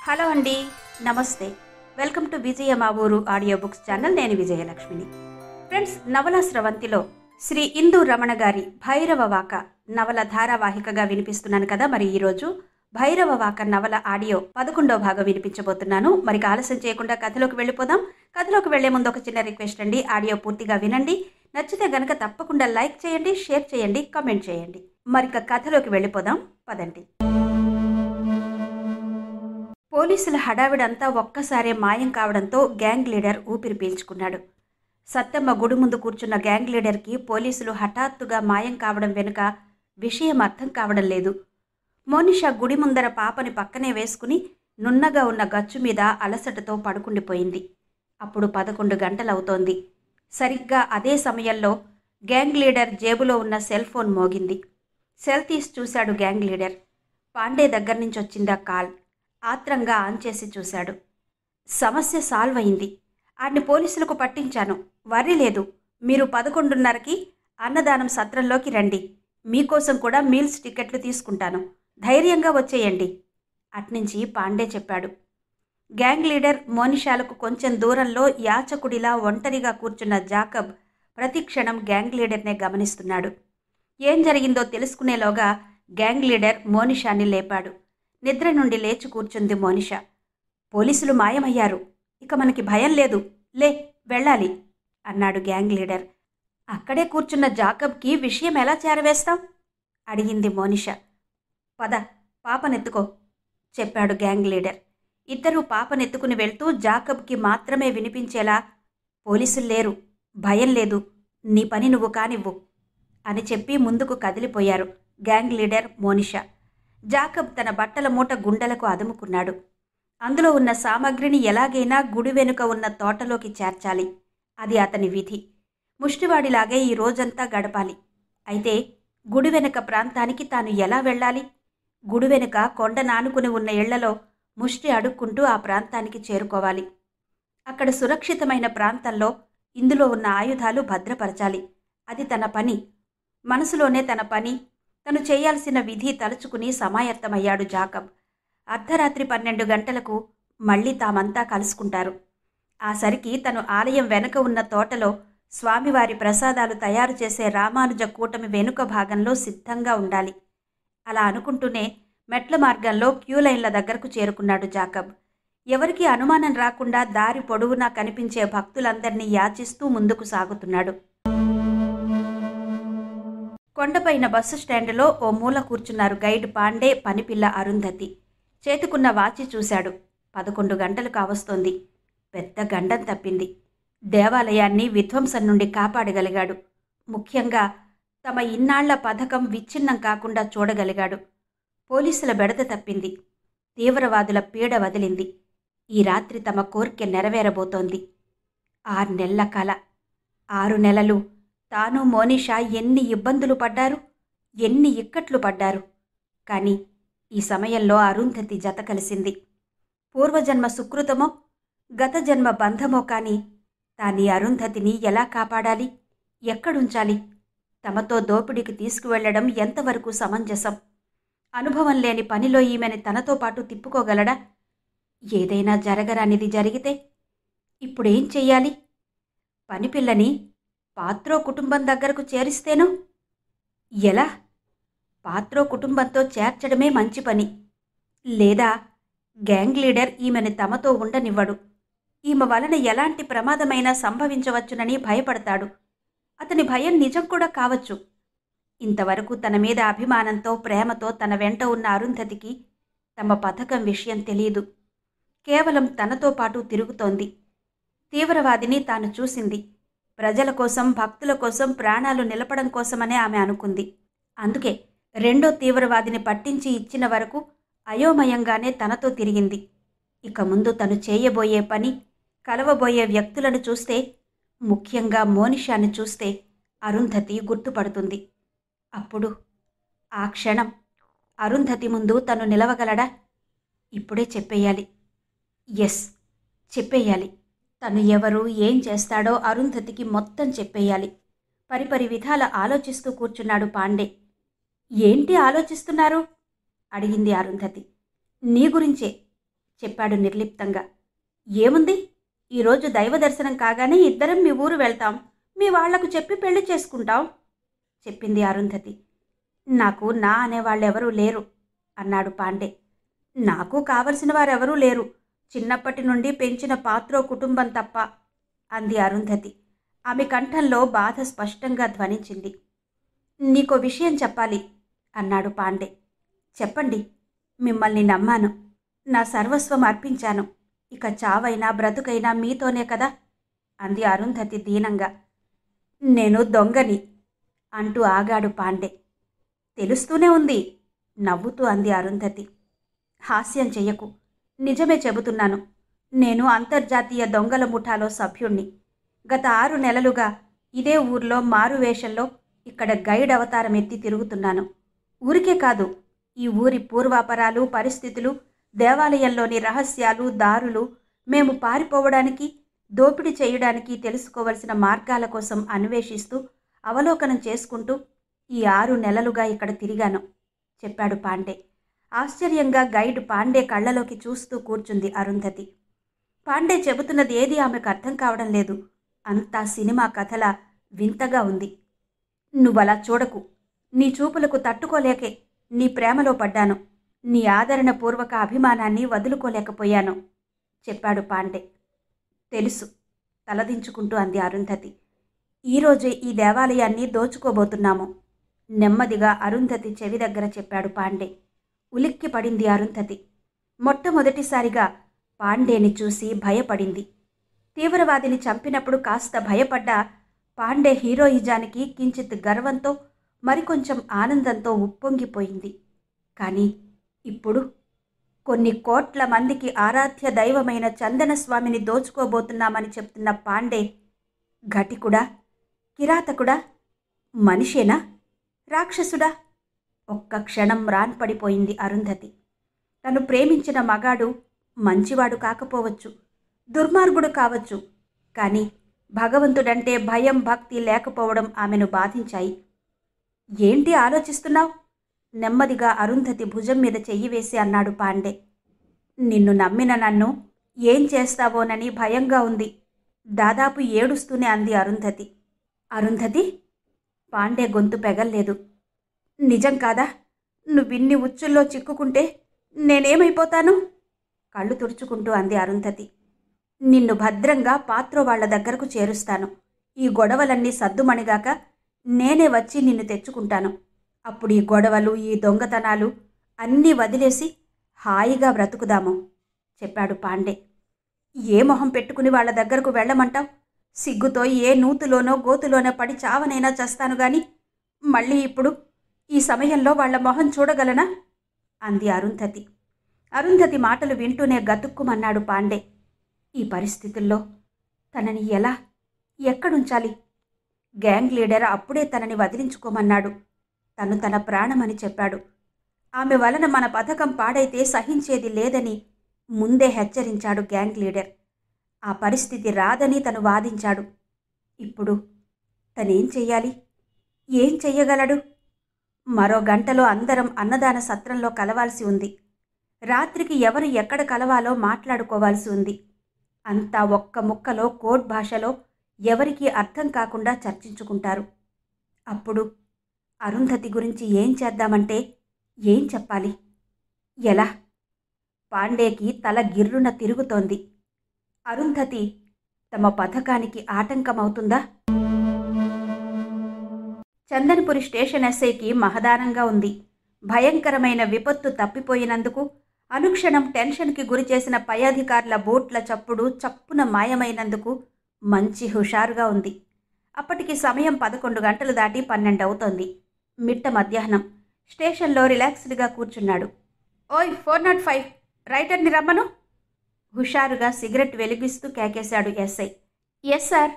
Hello అండి, నమస్తే. Welcome to విజయ మా ఊరు ఆడియో బుక్స్ ఛానల్. నేను విజయలక్ష్మిని. ఫ్రెండ్స్, నవల స్రవంతిలో శ్రీ ఇందు రమణ గారి భైరవ వాక నవల ధారావాహికగా వినిపిస్తున్నాను కదా. మరి ఈరోజు భైరవ వాక నవల ఆడియో 11వ భాగం వినిపించబోతున్నాను. మరి ఆలస్యం చేయకుండా కథలోకి వెళ్ళిపోదాం. కథలోకి వెళ్లే ముందు ఒక చిన్న రిక్వెస్ట్ అండి, ఆడియో పూర్తిగా వినండి. నచ్చితే గనక తప్పకుండా లైక్ చేయండి, షేర్ చేయండి, కామెంట్ చేయండి. మరి కథలోకి వెళ్ళిపోదాం, పదండి. పోలీసుల హడావిడంతా ఒక్కసారే మాయం కావడంతో గ్యాంగ్ లీడర్ ఊపిరి పీల్చుకున్నాడు. సత్తమ్మ గుడి ముందు కూర్చున్న గ్యాంగ్ లీడర్కి పోలీసులు హఠాత్తుగా మాయం కావడం వెనుక విషయం అర్థం కావడం లేదు. మోనిషా గుడి ముందర పాపని పక్కనే వేసుకుని నున్నగా ఉన్న గచ్చు మీద అలసటతో పడుకుండిపోయింది. అప్పుడు 11 గంటలవుతోంది. సరిగ్గా అదే సమయంలో గ్యాంగ్ లీడర్ జేబులో ఉన్న సెల్ ఫోన్ మోగింది. సెల్ తీసి చూశాడు గ్యాంగ్ లీడర్. పాండే దగ్గర నుంచి వచ్చిందా కాల్. ఆత్రంగా ఆన్ చేసి చూశాడు. సమస్య సాల్వ్ అయింది. ఆడిని పోలీసులకు పట్టించాను. వర్రీ లేదు. మీరు 11:30కి అన్నదానం సత్రంలోకి రండి. మీకోసం కూడా మీల్స్ టికెట్లు తీసుకుంటాను. ధైర్యంగా వచ్చేయండి. అట్నుంచి పాండే చెప్పాడు. గ్యాంగ్ లీడర్ మోనిషాలకు కొంచెం దూరంలో యాచకుడిలా ఒంటరిగా కూర్చున్న జాకబ్ ప్రతి క్షణం గ్యాంగ్ లీడర్నే గమనిస్తున్నాడు. ఏం జరిగిందో తెలుసుకునేలోగా గ్యాంగ్ లీడర్ మోనిషాని లేపాడు. నిద్ర నుండి లేచి కూర్చుంది మోనిషా. పోలీసులు మాయమయ్యారు. ఇక మనకి భయం లేదు. లే, వెళ్ళాలి అన్నాడు గ్యాంగ్ లీడర్. అక్కడే కూర్చున్న జాకబ్కి విషయం ఎలా చేరవేస్తాం అడిగింది మోనిషా. పద, పాపనెత్తుకో చెప్పాడు గ్యాంగ్ లీడర్. ఇద్దరూ పాపనెత్తుకుని వెళ్తూ జాకబ్కి మాత్రమే వినిపించేలా, పోలీసులు లేరు, భయం లేదు, నీ పని నువ్వు కానివ్వు అని చెప్పి ముందుకు కదిలిపోయారు గ్యాంగ్ లీడర్, మోనిషా. జాకబ్ తన బట్టల మూట గుండెలకు అదుముకున్నాడు. అందులో ఉన్న సామగ్రిని ఎలాగైనా గుడి వెనుక ఉన్న తోటలోకి చేర్చాలి. అది అతని విధి. ముష్టివాడిలాగే ఈ రోజంతా గడపాలి. అయితే గుడి వెనుక ప్రాంతానికి తాను ఎలా వెళ్ళాలి? గుడి వెనుక కొండ నానుకుని ఉన్న ఇళ్లలో ముష్టి అడుక్కుంటూ ఆ ప్రాంతానికి చేరుకోవాలి. అక్కడ సురక్షితమైన ప్రాంతంలో ఇందులో ఉన్న ఆయుధాలు భద్రపరచాలి. అది తన పని. మనసులోనే తన పని, తను చేయాల్సిన విధి తలుచుకుని సమాయత్తమయ్యాడు జాకబ్. అర్ధరాత్రి 12 గంటలకు మళ్లీ తామంతా కలుసుకుంటారు. ఆ సరికి తను ఆలయం వెనుక ఉన్న తోటలో స్వామివారి ప్రసాదాలు తయారు చేసే రామానుజ కూటమి వెనుక భాగంలో సిద్ధంగా ఉండాలి. అలా అనుకుంటూనే మెట్ల మార్గంలో క్యూలైన్ల దగ్గరకు చేరుకున్నాడు జాకబ్. ఎవరికీ అనుమానం రాకుండా దారి పొడవునా కనిపించే భక్తులందరినీ యాచిస్తూ ముందుకు సాగుతున్నాడు. కొండపైన బస్సు స్టాండులో ఓ మూల కూర్చున్నారు గైడ్ పాండే, పనిపిల్ల అరుంధతి. చేతుకున్న వాచి చూశాడు. 11 గంటలు కావస్తోంది. పెద్ద గండం తప్పింది. దేవాలయాన్ని విధ్వంసం నుండి కాపాడగలిగాడు. ముఖ్యంగా తమ ఇన్నాళ్ల పథకం విచ్ఛిన్నం కాకుండా చూడగలిగాడు. పోలీసుల బెడద తప్పింది. తీవ్రవాదుల పీడ వదిలింది. ఈ రాత్రి తమ కోర్కె నెరవేరబోతోంది. 6 నెలల కల. 6 నెలలు తాను మోనిషా ఎన్ని ఇబ్బందులు పడ్డారు, ఎన్ని ఇక్కట్లు పడ్డారు. కానీ ఈ సమయంలో అరుంధతి జత కలిసింది. పూర్వజన్మ సుకృతమో గత జన్మ బంధమో కాని తానీ అరుంధతిని ఎలా కాపాడాలి, ఎక్కడుంచాలి? తమతో దోపిడికి తీసుకువెళ్లడం ఎంతవరకు సమంజసం? అనుభవం లేని పనిలో ఈమెని తనతో పాటు తిప్పుకోగలడా? ఏదైనా జరగరానిది జరిగితే ఇప్పుడేం చెయ్యాలి? పనిపిల్లని పాత్రో కుటుంబం దగ్గరకు చేరిస్తేనో? ఎలా? పాత్రో కుటుంబంతో చేర్చడమే మంచి పని. లేదా గ్యాంగ్ లీడర్ ఈమెను తమతో ఉండనివ్వడు. ఈమె వలన ఎలాంటి ప్రమాదమైనా సంభవించవచ్చునని భయపడతాడు. అతని భయం నిజం కూడా కావచ్చు. ఇంతవరకు తన మీద అభిమానంతో, ప్రేమతో తన వెంట ఉన్న అరుంధతికి తమ పథకం విషయం తెలియదు. కేవలం తనతో పాటు తిరుగుతోంది. తీవ్రవాదిని తాను చూసింది. ప్రజల కోసం, భక్తుల కోసం, ప్రాణాలు నిలపడం కోసమనే ఆమె అనుకుంది. అందుకే రెండో తీవ్రవాదిని పట్టించి ఇచ్చిన వరకు అయోమయంగానే తనతో తిరిగింది. ఇక ముందు తను చేయబోయే పని, కలవబోయే వ్యక్తులను చూస్తే, ముఖ్యంగా మోనిషాని చూస్తే అరుంధతి గుర్తుపడుతుంది. అప్పుడు ఆ క్షణం అరుంధతి ముందు తను నిలవగలడా? ఇప్పుడే చెప్పేయాలి. ఎస్, చెప్పేయాలి. తను ఎవరు, ఏం చేస్తాడో అరుంధతికి మొత్తం చెప్పేయాలి. పరిపరి విధాల ఆలోచిస్తూ కూర్చున్నాడు పాండే. ఏంటి ఆలోచిస్తున్నారు అడిగింది అరుంధతి. నీ గురించే చెప్పాడు నిర్లిప్తంగా. ఏముంది, ఈరోజు దైవ దర్శనం కాగానే ఇద్దరం మీ ఊరు వెళ్తాం, మీ వాళ్లకు చెప్పి పెళ్లి చేసుకుంటాం చెప్పింది అరుంధతి. నాకు నా అనేవాళ్ళెవరూ లేరు అన్నాడు పాండే. నాకు కావలసిన వారెవరూ లేరు, చిన్నప్పటి నుండి పెంచిన పాత్రో కుటుంబం తప్ప అంది అరుంధతి. ఆమె కంఠంలో బాధ స్పష్టంగా ధ్వనించింది. నీకో విషయం చెప్పాలి అన్నాడు పాండే. చెప్పండి, మిమ్మల్ని నమ్మాను, నా సర్వస్వం అర్పించాను, ఇక చావైనా బ్రతుకైనా మీతోనే కదా అంది అరుంధతి దీనంగా. నేను దొంగని అంటూ ఆగాడు పాండే. తెలుస్తూనే ఉంది నవ్వుతూ అంది అరుంధతి. హాస్యం చెయ్యకు, నిజమే చెబుతున్నాను. నేను అంతర్జాతీయ దొంగల ముఠాలో సభ్యుణ్ణి. గత 6 నెలలుగా ఇదే ఊర్లో మారువేషంలో ఇక్కడ గైడ్ అవతారం ఎత్తి తిరుగుతున్నాను. ఊరికే కాదు, ఈ ఊరి పూర్వాపరాలు, పరిస్థితులు, దేవాలయంలోని రహస్యాలు, దారులు, మేము పారిపోవడానికి, దోపిడీ చేయడానికి తెలుసుకోవలసిన మార్గాల కోసం అన్వేషిస్తూ అవలోకనం చేసుకుంటూ ఈ 6 నెలలుగా ఇక్కడ తిరిగాను చెప్పాడు పాండే. ఆశ్చర్యంగా గైడ్ పాండే కళ్ళలోకి చూస్తూ కూర్చుంది అరుంధతి. పాండే చెబుతున్నది ఏది ఆమెకు అర్థం కావడం లేదు. అంతా సినిమా కథలా వింతగా ఉంది. నువ్వలా చూడకు, నీ చూపులకు తట్టుకోలేకే నీ ప్రేమలో పడ్డాను, నీ ఆదరణపూర్వక అభిమానాన్ని వదులుకోలేకపోయాను చెప్పాడు పాండే. తెలుసు తలదించుకుంటూ అంది అరుంధతి. ఈరోజే ఈ దేవాలయాన్ని దోచుకోబోతున్నాము నెమ్మదిగా అరుంధతి చెవి దగ్గర చెప్పాడు పాండే. ఉలిక్కి పడింది అరుంధతి. మొట్టమొదటిసారిగా పాండేని చూసి భయపడింది. తీవ్రవాదిని చంపినప్పుడు కాస్త భయపడ్డ పాండే హీరోయిజానికి కించిత్ గర్వంతో, మరికొంచెం ఆనందంతో ఉప్పొంగిపోయింది. కానీ ఇప్పుడు కొన్ని కోట్ల మందికి ఆరాధ్య దైవమైన చందనస్వామిని దోచుకోబోతున్నామని చెప్తున్న పాండే ఘటికుడా, కిరాతకుడా, మనిషేనా, రాక్షసుడా? ఒక్క క్షణం రాన్పడిపోయింది అరుంధతి. తను ప్రేమించిన మగాడు మంచివాడు కాకపోవచ్చు, దుర్మార్గుడు కావచ్చు, కానీ భగవంతుడంటే భయం, భక్తి లేకపోవడం ఆమెను బాధించాయి. ఏంటి ఆలోచిస్తున్నావు? నెమ్మదిగా అరుంధతి భుజం మీద చెయ్యి వేసి అన్నాడు పాండే. నిన్ను నమ్మిన నన్ను ఏం చేస్తావోనని భయంగా ఉంది దాదాపు ఏడుస్తూనే అంది అరుంధతి. అరుంధతి? పాండే గొంతు పెగల్లేదు. నిజం కాదా? నువ్విన్ని ఉచ్చుల్లో చిక్కుకుంటే నేనేమైపోతాను? కళ్ళు తుడుచుకుంటూ అంది అరుంధతి. నిన్ను భద్రంగా పాత్రో వాళ్ల దగ్గరకు చేరుస్తాను. ఈ గొడవలన్నీ సద్దుమణిగాక నేనే వచ్చి నిన్ను తెచ్చుకుంటాను. అప్పుడు ఈ గొడవలు, ఈ దొంగతనాలు అన్నీ వదిలేసి హాయిగా బ్రతుకుదాము చెప్పాడు పాండే. ఏ మొహం పెట్టుకుని వాళ్ల దగ్గరకు వెళ్ళమంటావు? సిగ్గుతో ఏ నూతులోనో గోతులోనో పడి చావనైనా చస్తాను గాని మళ్ళీ ఇప్పుడు ఈ సమయంలో వాళ్ల మొహం చూడగలనా అంది అరుంధతి. అరుంధతి మాటలు వింటూనే గతుక్కుమన్నాడు పాండే. ఈ పరిస్థితుల్లో తనని ఎలా, ఎక్కడుంచాలి? గ్యాంగ్ లీడర్ అప్పుడే తనని వదిలించుకోమన్నాడు. తను తన ప్రాణమని చెప్పాడు. ఆమె వలన మన పథకం పాడైతే సహించేది లేదని ముందే హెచ్చరించాడు గ్యాంగ్ లీడర్. ఆ పరిస్థితి రాదని తను వాదించాడు. ఇప్పుడు తనేం చెయ్యాలి? ఏం చెయ్యగలడు? మరో గంటలో అందరం అన్నదాన సత్రంలో కలవాల్సి ఉంది. రాత్రికి ఎవరు ఎక్కడ కలవాలో మాట్లాడుకోవాల్సి ఉంది. అంతా ఒక్క ముక్కలో కోడ్ భాషలో ఎవరికీ అర్థం కాకుండా చర్చించుకుంటారు. అప్పుడు అరుంధతి గురించి ఏం చేద్దామంటే ఏం చెప్పాలి? ఎలా? పాండేకి తల గిర్రున తిరుగుతోంది. అరుంధతి తమ పథకానికి ఆటంకమవుతుందా? చందన్పురి స్టేషన్ ఎస్ఐకి మహదానంగా ఉంది. భయంకరమైన విపత్తు తప్పిపోయినందుకు, అనుక్షణం టెన్షన్కి గురిచేసిన పై అధికారుల బోట్ల చప్పుడు చప్పున మాయమైనందుకు మంచి హుషారుగా ఉంది. అప్పటికి సమయం 11 గంటలు దాటి 12 అవుతోంది. మిట్ట మధ్యాహ్నం. స్టేషన్లో రిలాక్స్డ్గా కూర్చున్నాడు. ఓయ్ 405, రైటర్ని రమ్మను. హుషారుగా సిగరెట్ వెలిగిస్తూ కేకేశాడు ఎస్ఐ. ఎస్ సార్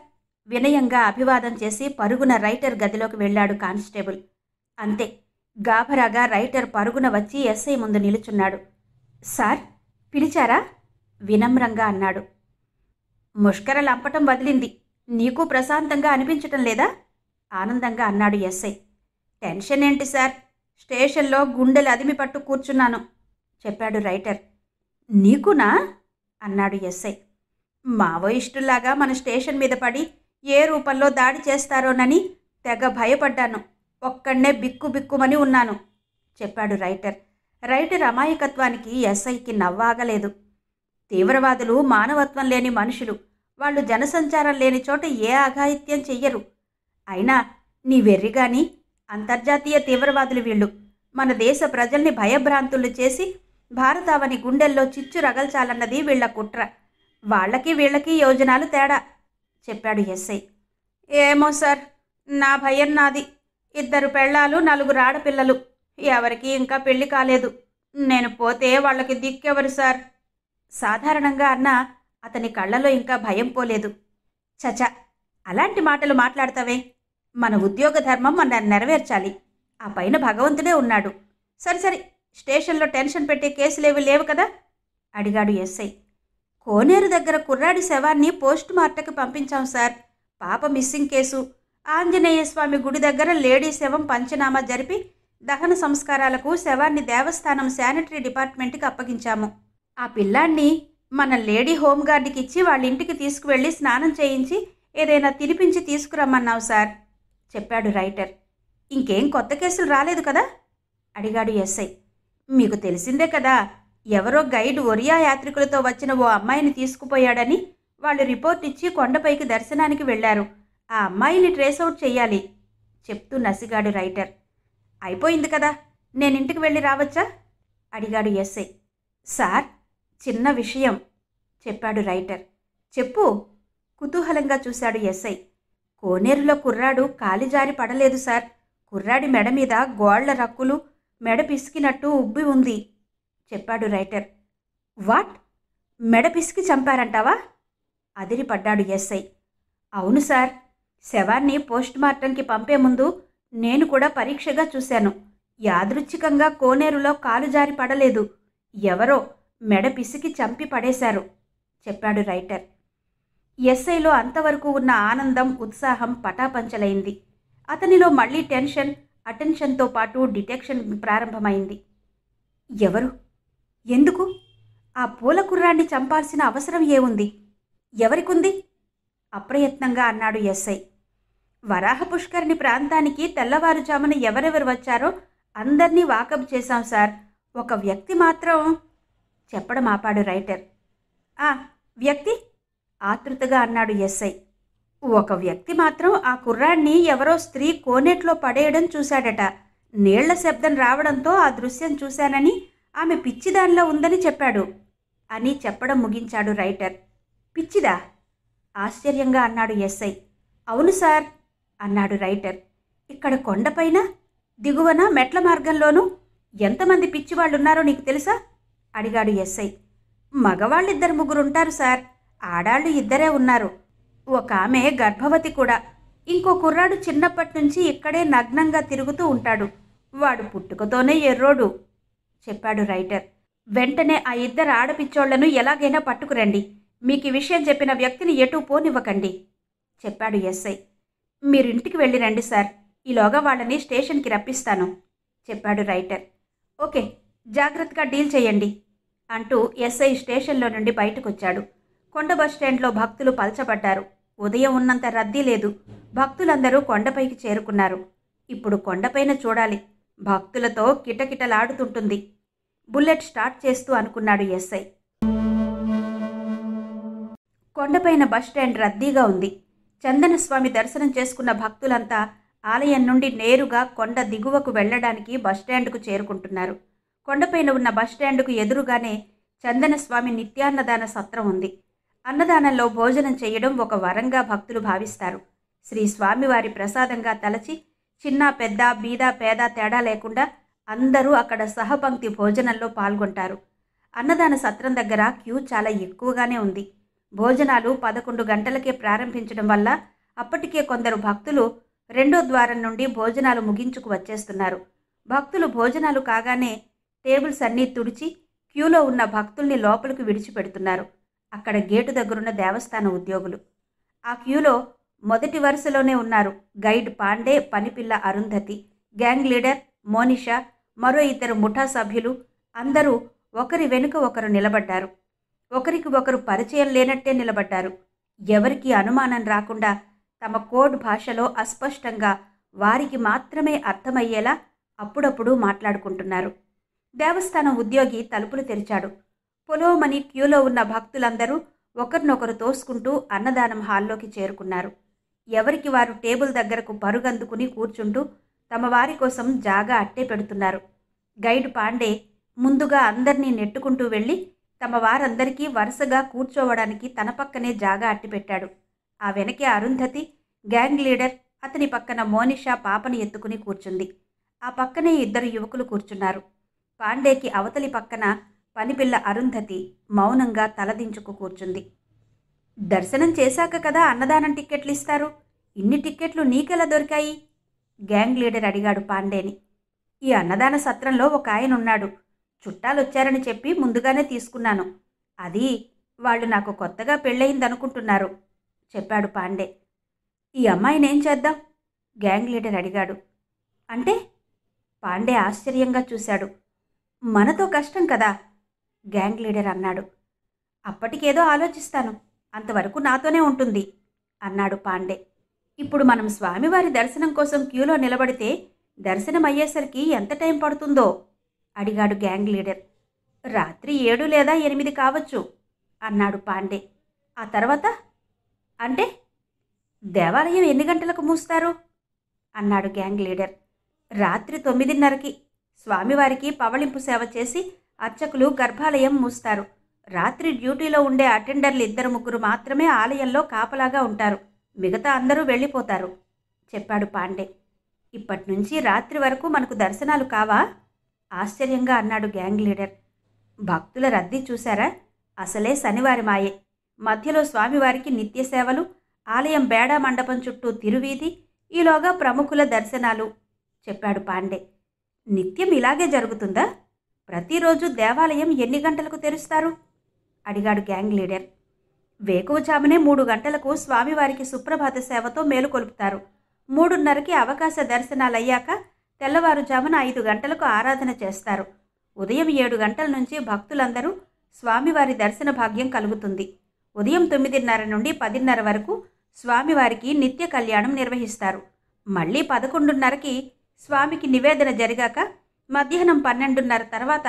వినయంగా అభివాదం చేసి పరుగున రైటర్ గదిలోకి వెళ్ళాడు కానిస్టేబుల్. అంతే, గాభరాగా రైటర్ పరుగున వచ్చి ఎస్ఐ ముందు నిలుచున్నాడు. సార్ పిలిచారా? వినమ్రంగా అన్నాడు. ముష్కర లంపటం వదిలింది, నీకు ప్రశాంతంగా అనిపించటం లేదా? ఆనందంగా అన్నాడు ఎస్ఐ. టెన్షన్ ఏంటి సార్, స్టేషన్లో గుండెలు అదిమి పట్టు కూర్చున్నాను చెప్పాడు రైటర్. నీకునా అన్నాడు ఎస్ఐ. మావోయిస్టుల్లాగా మన స్టేషన్ మీద పడి ఏ రూపంలో దాడి చేస్తారోనని తెగ భయపడ్డాను. ఒక్కడే బిక్కుబిక్కుమని ఉన్నాను చెప్పాడు రైటర్. రైటర్ అమాయకత్వానికి ఎస్ఐకి నవ్వాగలేదు. తీవ్రవాదులు మానవత్వం లేని మనుషులు. వాళ్ళు జనసంచారం లేని చోట ఏ అఘాయిత్యం చెయ్యరు. అయినా నీ వెర్రిగాని అంతర్జాతీయ తీవ్రవాదులు వీళ్ళు. మన దేశ ప్రజల్ని భయభ్రాంతులు చేసి భారతావని గుండెల్లో చిచ్చు రగల్చాలన్నది వీళ్ల కుట్ర. వాళ్ళకి వీళ్ళకి యోజనాలు తేడా చెప్పాడు ఎస్ఐ. ఏమో సార్, నా భయం నాది. 2 పెళ్ళాలు 4 ఆడపిల్లలు. ఎవరికి ఇంకా పెళ్లి కాలేదు. నేను పోతే వాళ్ళకి దిక్కెవరు సార్? సాధారణంగా అన్నా అతని కళ్ళలో ఇంకా భయం పోలేదు. చచ, అలాంటి మాటలు మాట్లాడతావే? మన ఉద్యోగ ధర్మం మనం నెరవేర్చాలి. ఆ పైన భగవంతుడే ఉన్నాడు. సరి స్టేషన్లో టెన్షన్ పెట్టే కేసులేవి లేవు కదా అడిగాడు ఎస్ఐ. కోనేరు దగ్గర కుర్రాడి శవాన్ని పోస్ట్ మార్టంకి పంపించాం సార్. పాప మిస్సింగ్ కేసు. ఆంజనేయ స్వామి గుడి దగ్గర లేడీ శవం పంచనామా జరిపి దహన సంస్కారాలకు శవాన్ని దేవస్థానం శానిటరీ డిపార్ట్మెంట్కి అప్పగించాము. ఆ పిల్లాన్ని మన లేడీ హోంగార్డ్కి ఇచ్చి వాళ్ళ ఇంటికి తీసుకువెళ్ళి స్నానం చేయించి ఏదైనా తినిపించి తీసుకురమ్మన్నావు సార్ చెప్పాడు రైటర్. ఇంకేం కొత్త కేసులు రాలేదు కదా అడిగాడు ఎస్ఐ. మీకు తెలిసిందే కదా, ఎవరో గైడ్ ఒరియా యాత్రికులతో వచ్చిన ఓ అమ్మాయిని తీసుకుపోయాడని వాళ్ళు రిపోర్ట్ ఇచ్చి కొండపైకి దర్శనానికి వెళ్లారు. ఆ అమ్మాయిని ట్రేస్అవుట్ చెయ్యాలి చెప్తూ నసిగాడు రైటర్. అయిపోయింది కదా, నేనింటికి వెళ్ళి రావచ్చా అడిగాడు ఎస్ఐ. సార్, చిన్న విషయం చెప్పాడు రైటర్. చెప్పు కుతూహలంగా చూశాడు ఎస్ఐ. కోనేరులో కుర్రాడు కాలిజారి పడలేదు సార్. కుర్రాడి మెడ మీద గోళ్ల రక్కులు, మెడ పిసికినట్టు ఉబ్బి ఉంది చెప్పాడు రైటర్. వాట్? మెడ పిసికి చంపారంటావా అదిరిపడ్డాడు ఎస్ఐ. అవును సార్, శవాన్ని పోస్ట్మార్టంకి పంపే ముందు నేను కూడా పరీక్షగా చూశాను. యాదృచ్ఛికంగా కోనేరులో కాలు జారి పడలేదు. ఎవరో మెడ పిసికి చంపి పడేశారు చెప్పాడు రైటర్. ఎస్ఐలో అంతవరకు ఉన్న ఆనందం, ఉత్సాహం పటాపంచలైంది. అతనిలో మళ్లీ టెన్షన్, అటెన్షన్తో పాటు డిటెక్షన్ ప్రారంభమైంది. ఎవరు? ఎందుకు? ఆ పూల కుర్రాన్ని చంపాల్సిన అవసరం ఏముంది? ఎవరికుంది? అప్రయత్నంగా అన్నాడు ఎస్ఐ. వరాహ పుష్కరిణి ప్రాంతానికి తెల్లవారుజామున ఎవరెవరు వచ్చారో అందర్నీ వాకప్ చేశాం సార్. ఒక వ్యక్తి మాత్రం చెప్పడం ఆపాడు రైటర్. ఆ వ్యక్తి? ఆతృతగా అన్నాడు ఎస్ఐ. ఒక వ్యక్తి మాత్రం ఆ కుర్రాన్ని ఎవరో స్త్రీ కోనేట్లో పడేయడం చూశాడట. నీళ్ల శబ్దం రావడంతో ఆ దృశ్యం చూశానని ఆమె పిచ్చిదానిలో ఉందని చెప్పాడు అని చెప్పడం ముగించాడు రైటర్. పిచ్చిదా? ఆశ్చర్యంగా అన్నాడు ఎస్ఐ. అవును సార్ అన్నాడు రైటర్. ఇక్కడ కొండపైన, దిగువన, మెట్ల మార్గంలోనూ ఎంతమంది పిచ్చివాళ్లున్నారో నీకు తెలుసా అడిగాడు ఎస్ఐ. మగవాళ్ళు 2-3 ఉంటారు సార్. ఆడాళ్ళు 2 ఉన్నారు. ఒక ఆమె గర్భవతి కూడా. ఇంకో కుర్రాడు చిన్నప్పటి నుంచి ఇక్కడే నగ్నంగా తిరుగుతూ ఉంటాడు. వాడు పుట్టుకతోనే ఎర్రోడు చెప్పాడు రైటర్. వెంటనే ఆ 2 ఆడపిచ్చోళ్లను ఎలాగైనా పట్టుకురండి. మీకు ఈ విషయం చెప్పిన వ్యక్తిని ఎటూ పోనివ్వకండి చెప్పాడు ఎస్ఐ. మీరింటికి వెళ్ళి రండి సార్. ఈలోగా వాళ్ళని స్టేషన్కి రప్పిస్తాను చెప్పాడు రైటర్. ఓకే, జాగ్రత్తగా డీల్ చేయండి అంటూ ఎస్ఐ స్టేషన్లో నుండి బయటకొచ్చాడు. కొండ బస్టాండ్లో భక్తులు పల్చబడ్డారు. ఉదయం ఉన్నంత రద్దీ లేదు. భక్తులందరూ కొండపైకి చేరుకున్నారు. ఇప్పుడు కొండపైన చూడాలి. భక్తులతో కిటకిటలాడుతుంటుంది. బుల్లెట్ స్టార్ట్ చేస్తూ అనుకున్నాడు ఎస్ఐ. కొండపైన బస్టాండ్ రద్దీగా ఉంది. చందనస్వామి దర్శనం చేసుకున్న భక్తులంతా ఆలయం నుండి నేరుగా కొండ దిగువకు వెళ్లడానికి బస్టాండ్కు చేరుకుంటున్నారు. కొండపైన ఉన్న బస్టాండ్కు ఎదురుగానే చందనస్వామి నిత్యాన్నదాన సత్రం ఉంది. అన్నదానంలో భోజనం చేయడం ఒక వరంగా భక్తులు భావిస్తారు. శ్రీ స్వామివారి ప్రసాదంగా తలచి చిన్న పెద్ద, బీద పేద తేడా లేకుండా అందరూ అక్కడ సహపంక్తి భోజనంలో పాల్గొంటారు. అన్నదాన సత్రం దగ్గర క్యూ చాలా ఎక్కువగానే ఉంది. భోజనాలు 11 గంటలకే ప్రారంభించడం వల్ల అప్పటికే కొందరు భక్తులు 2వ ద్వారం నుండి భోజనాలు ముగించుకు వచ్చేస్తున్నారు. భక్తులు భోజనాలు కాగానే టేబుల్స్ అన్నీ తుడిచి క్యూలో ఉన్న భక్తుల్ని లోపలికి విడిచిపెడుతున్నారు. అక్కడ గేటు దగ్గరున్న దేవస్థాన ఉద్యోగులు. ఆ క్యూలో మొదటి వరుసలోనే ఉన్నారు గైడ్ పాండే, పనిపిల్ల అరుంధతి, గ్యాంగ్ లీడర్ మోనిషా, మరో 2 ముఠా సభ్యులు. అందరూ ఒకరి వెనుక ఒకరు నిలబడ్డారు. ఒకరికి ఒకరు పరిచయం లేనట్టే నిలబడ్డారు. ఎవరికీ అనుమానం రాకుండా తమ కోడ్ భాషలో అస్పష్టంగా వారికి మాత్రమే అర్థమయ్యేలా అప్పుడప్పుడు మాట్లాడుకుంటున్నారు. దేవస్థానం ఉద్యోగి తలుపులు తెరిచాడు. పొలోమని క్యూలో ఉన్న భక్తులందరూ ఒకరినొకరు తోసుకుంటూ అన్నదానం హాల్లోకి చేరుకున్నారు. ఎవరికి వారు టేబుల్ దగ్గరకు పరుగందుకుని కూర్చుంటూ తమ వారి కోసం జాగా అట్టే పెడుతున్నారు. గైడ్ పాండే ముందుగా అందర్నీ నెట్టుకుంటూ వెళ్ళి తమ వారందరికీ వరుసగా కూర్చోవడానికి తన పక్కనే జాగా అట్టిపెట్టాడు. ఆ వెనకే అరుంధతి, గ్యాంగ్ లీడర్, అతని పక్కన మోనిషా పాపని ఎత్తుకుని కూర్చుంది. ఆ పక్కనే ఇద్దరు యువకులు కూర్చున్నారు. పాండేకి అవతలి పక్కన పనిపిల్ల అరుంధతి మౌనంగా తలదించుకు కూర్చుంది. దర్శనం చేశాక కదా అన్నదానం టిక్కెట్లు ఇస్తారు. ఇన్ని టిక్కెట్లు నీకెలా దొరికాయి? గ్యాంగ్ లీడర్ అడిగాడు పాండేని. ఈ అన్నదాన సత్రంలో ఒక ఆయన ఉన్నాడు. చుట్టాలొచ్చారని చెప్పి ముందుగానే తీసుకున్నాను. అది వాళ్ళు నాకు కొత్తగా పెళ్ళయిందనుకుంటున్నారు చెప్పాడు పాండే. ఈ అమ్మాయినేం చేద్దాం? గ్యాంగ్ లీడర్ అడిగాడు. అంటే? పాండే ఆశ్చర్యంగా చూశాడు. మనతో కష్టం కదా గ్యాంగ్ లీడర్ అన్నాడు. అప్పటికేదో ఆలోచిస్తాను, అంతవరకు నాతోనే ఉంటుంది అన్నాడు పాండే. ఇప్పుడు మనం స్వామివారి దర్శనం కోసం క్యూలో నిలబడితే దర్శనం అయ్యేసరికి ఎంత టైం పడుతుందో అడిగాడు గ్యాంగ్ లీడర్. రాత్రి 7 లేదా 8 కావచ్చు అన్నాడు పాండే. ఆ తర్వాత? అంటే దేవాలయం ఎన్ని గంటలకు మూస్తారు అన్నాడు గ్యాంగ్ లీడర్. రాత్రి 9:30కి స్వామివారికి పవళింపు సేవ చేసి అర్చకులు గర్భాలయం మూస్తారు. రాత్రి డ్యూటీలో ఉండే అటెండర్లు 2-3 మాత్రమే ఆలయంలో కాపలాగా ఉంటారు. మిగతా అందరూ వెళ్ళిపోతారు చెప్పాడు పాండే. ఇప్పట్నుంచి రాత్రి వరకు మనకు దర్శనాలు కావా? ఆశ్చర్యంగా అన్నాడు గ్యాంగ్ లీడర్. భక్తుల రద్దీ చూశారా? అసలే శనివారి మాయే. మధ్యలో స్వామివారికి నిత్య సేవలు, ఆలయం బేడా మండపం చుట్టూ తిరువీధి, ఈలోగా ప్రముఖుల దర్శనాలు చెప్పాడు పాండే. నిత్యం ఇలాగే జరుగుతుందా? ప్రతిరోజు దేవాలయం ఎన్ని గంటలకు తెరుస్తారు అడిగాడు గ్యాంగ్ లీడర్. వేకువజామునే 3 గంటలకు స్వామివారికి సుప్రభాత సేవతో మేలుకొలుపుతారు. 3:30కి అవకాశ దర్శనాలయ్యాక తెల్లవారుజామున 5 గంటలకు ఆరాధన చేస్తారు. ఉదయం 7 గంటల నుంచి భక్తులందరూ స్వామివారి దర్శన భాగ్యం కలుగుతుంది. ఉదయం 9:30 నుండి 10:30 వరకు స్వామివారికి నిత్య కళ్యాణం నిర్వహిస్తారు. మళ్ళీ 11:30కి స్వామికి నివేదన జరిగాక మధ్యాహ్నం 12:30 తర్వాత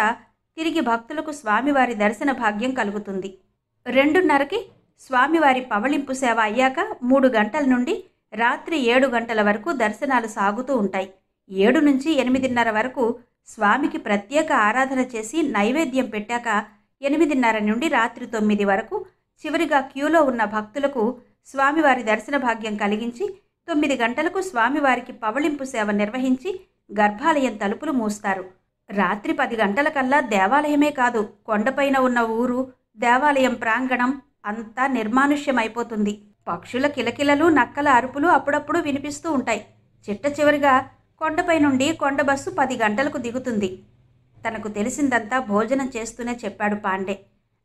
తిరిగి భక్తులకు స్వామివారి దర్శన భాగ్యం కలుగుతుంది. 2:30కి స్వామివారి పవళింపు సేవ అయ్యాక 3 గంటల నుండి రాత్రి 7 గంటల వరకు దర్శనాలు సాగుతూ ఉంటాయి. 7 నుంచి 8:30 వరకు స్వామికి ప్రత్యేక ఆరాధన చేసి నైవేద్యం పెట్టాక 8:30 నుండి రాత్రి 9 వరకు చివరిగా క్యూలో ఉన్న భక్తులకు స్వామివారి దర్శన భాగ్యం కలిగించి 9 గంటలకు స్వామివారికి పవళింపు సేవ నిర్వహించి గర్భాలయం తలుపులు మూస్తారు. రాత్రి 10 గంటలకల్లా దేవాలయమే కాదు, కొండపైన ఉన్న ఊరు, దేవాలయం ప్రాంగణం అంతా నిర్మానుష్యమైపోతుంది. పక్షుల కిలకిలలు, నక్కల అరుపులు అప్పుడప్పుడు వినిపిస్తూ ఉంటాయి. చిట్ట చివరిగా కొండపై నుండి కొండ బస్సు 10 గంటలకు దిగుతుంది. తనకు తెలిసిందంతా భోజనం చేస్తూనే చెప్పాడు పాండే.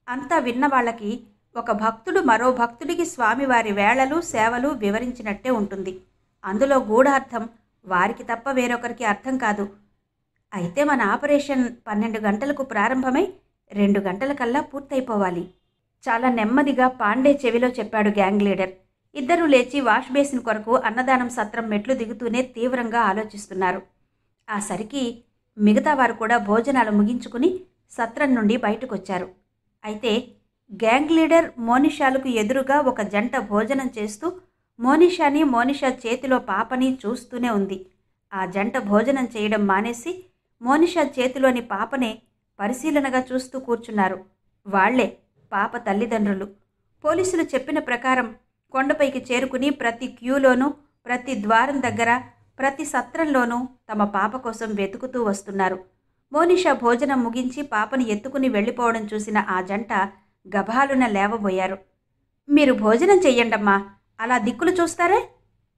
అంతా విన్న వాళ్ళకి ఒక భక్తుడు మరో భక్తుడికి స్వామివారి వేళలు, సేవలు వివరించినట్టే ఉంటుంది. అందులో గూఢార్థం వారికి తప్ప వేరొకరికి అర్థం కాదు. అయితే మన ఆపరేషన్ 12 గంటలకు ప్రారంభమై 2 గంటలకల్లా పూర్తయిపోవాలి. చాలా నెమ్మదిగా పాండే చెవిలో చెప్పాడు గ్యాంగ్ లీడర్. ఇద్దరూ లేచి వాష్ బేసిన్ కొరకు అన్నదానం సత్రం మెట్లు దిగుతూనే తీవ్రంగా ఆలోచిస్తున్నారు. ఆ సరికి మిగతా వారు కూడా భోజనాలు ముగించుకుని సత్రం నుండి బయటకొచ్చారు. అయితే గ్యాంగ్ లీడర్ మోనిషాలకు ఎదురుగా ఒక జంట భోజనం చేస్తూ మోనిషాని, మోనిషా చేతిలో పాపని చూస్తూనే ఉంది. ఆ జంట భోజనం చేయడం మానేసి మోనిషా చేతిలోని పాపనే పరిశీలనగా చూస్తూ కూర్చున్నారు. వాళ్లే పాప తల్లిదండ్రులు. పోలీసులు చెప్పిన ప్రకారం కొండపైకి చేరుకుని ప్రతి క్యూలోనూ, ప్రతి ద్వారం దగ్గర, ప్రతి సత్రంలోనూ తమ పాప కోసం వెతుకుతూ వస్తున్నారు. మోనిషా భోజనం ముగించి పాపని ఎత్తుకుని వెళ్ళిపోవడం చూసిన ఆ జంట గభాలున లేవబోయారు. మీరు భోజనం చెయ్యండమ్మా, అలా దిక్కులు చూస్తారే?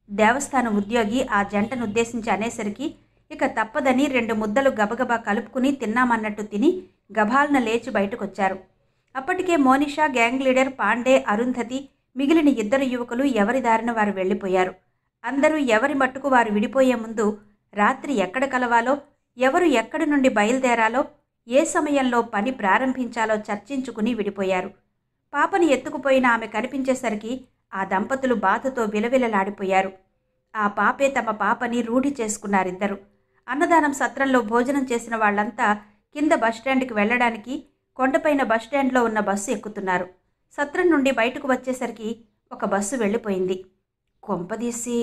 దేవస్థానం ఉద్యోగి ఆ జంటను ఉద్దేశించి అనేసరికి ఇక తప్పదని 2 ముద్దలు గబగబా కలుపుకుని తిన్నామన్నట్టు తిని గభాలున లేచి బయటకొచ్చారు. అప్పటికే మోనిషా, గ్యాంగ్ లీడర్, పాండే, అరుంధతి, మిగిలిన 2 యువకులు ఎవరి దారిన వారు వెళ్ళిపోయారు. అందరూ ఎవరి మట్టుకు వారు విడిపోయే ముందు రాత్రి ఎక్కడ కలవాలో, ఎవరు ఎక్కడి నుండి బయలుదేరాలో, ఏ సమయంలో పని ప్రారంభించాలో చర్చించుకుని విడిపోయారు. పాపని ఎత్తుకుపోయిన ఆమె కనిపించేసరికి ఆ దంపతులు బాధతో విలవిలలాడిపోయారు. ఆ పాపే తమ పాపని రూఢి చేసుకున్నారిద్దరు. అన్నదానం సత్రంలో భోజనం చేసిన వాళ్లంతా కింద బస్టాండ్కి వెళ్లడానికి కొండపైన బస్టాండ్లో ఉన్న బస్సు ఎక్కుతున్నారు. సత్రం నుండి బయటకు వచ్చేసరికి ఒక బస్సు వెళ్ళిపోయింది. కొంపదీసి